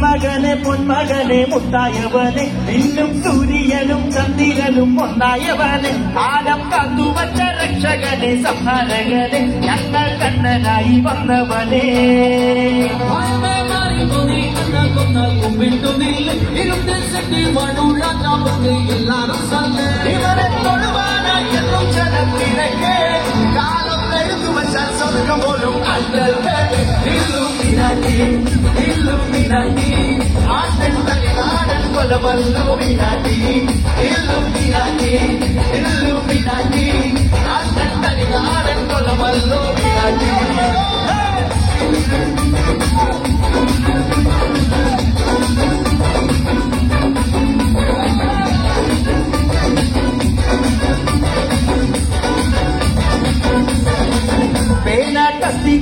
മന്മകനെ പൊന്മകനെ മുത്തായവനെ നിന്നും സൂര്യനും ചന്ദ്രനും ഒന്നായവനെ കാലം കാത്തുവച്ച രക്ഷകനെ സംഹാരകനെ ഞങ്ങൾ കണ്ണനായി വന്നവനെ ഇവരെ തൊഴുവാനായി എന്നും ജനത്തിരക്കെ കാലം എഴുതു വച്ചാൽ സ്വർഗം പോലും അല്ലല്ലേ Illuminati, ആട്ടൻ തനിനാടൻ കൊലവല്ലോമിനാട്ടി Illuminati, ആട്ടൻ തനിനാടൻ കൊലവല്ലോമിനാട്ടി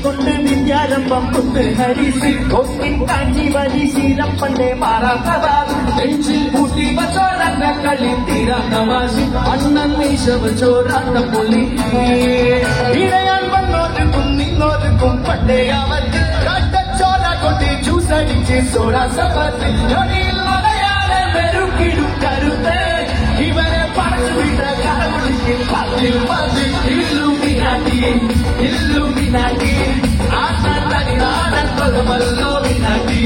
കൊണ്ട് വിദ്യാരംഭം കൊണ്ട് ഹരിസ് കൊത്തിൻ കാഞ്ചി വലിശീലം പണ്ടേ മാറാത്തവാകും നെഞ്ചിൽ കൂട്ടി വച്ചോരന്ന കളി തീരാത്ത വാശി അണ്ണൻ മീശവ ചോരാത്ത പൊലി ഇടയാൻ വന്നോർക്കും നിന്നോർക്കും പണ്ടേ അവർക്ക് കാട്ടച്ചോര കൊട്ടി ജ്യൂസടിച്ച് സോഡ സഭത്തിൽ ഞൊടിയിൽ മലയാളെ മെരുക്കിടും കരുത്ത് ഇവരെ പടച്ചു വിട്ട കടകുളിക്ക് പതിൽ പതിൽ Illuminati, ആട്ടൻ തനിനാടൻ കൊലവല്ലോമിനാട്ടി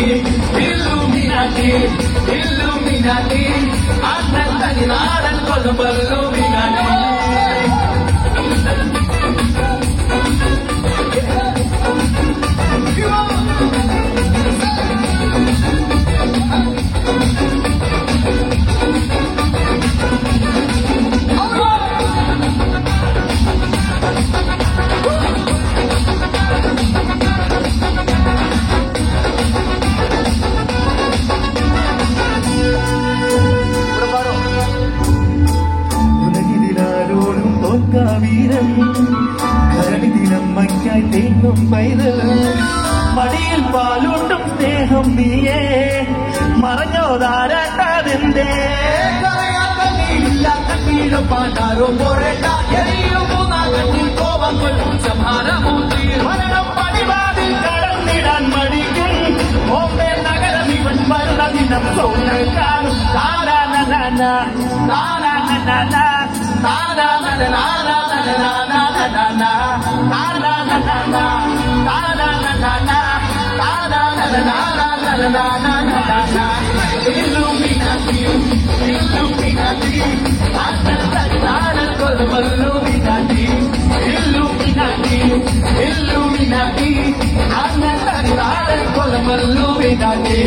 Illuminati, ആട്ടൻ തനിനാടൻ കൊലവല്ലോമിനാട്ടി വീരം കരണിതിനമ്മയ്ക്കായി തേങ്ങും പൈതൽ മടിയിൽ പാലൂട്ടും സ്നേഹം നീയേ മറഞ്ഞോ താരാട്ടാതെന്തേ പാട്ടാരോ പോരട്ട കോപം കൊല്ലും സംഹാരമൂർത്തി മരണം പടിവാതിൽ കടന്നിടാൻ മടിക്കും ഓമ്പേ നഗരം ഇവൻ വരുന്ന ദിനം സോഴൽ കാണും താരാനന Illuminati, ആട്ടൻ തനിനാടൻ കൊലവല്ലോമിനാട്ടി Illuminati, ആട്ടൻ തനിനാടൻ കൊലവല്ലോമിനാട്ടി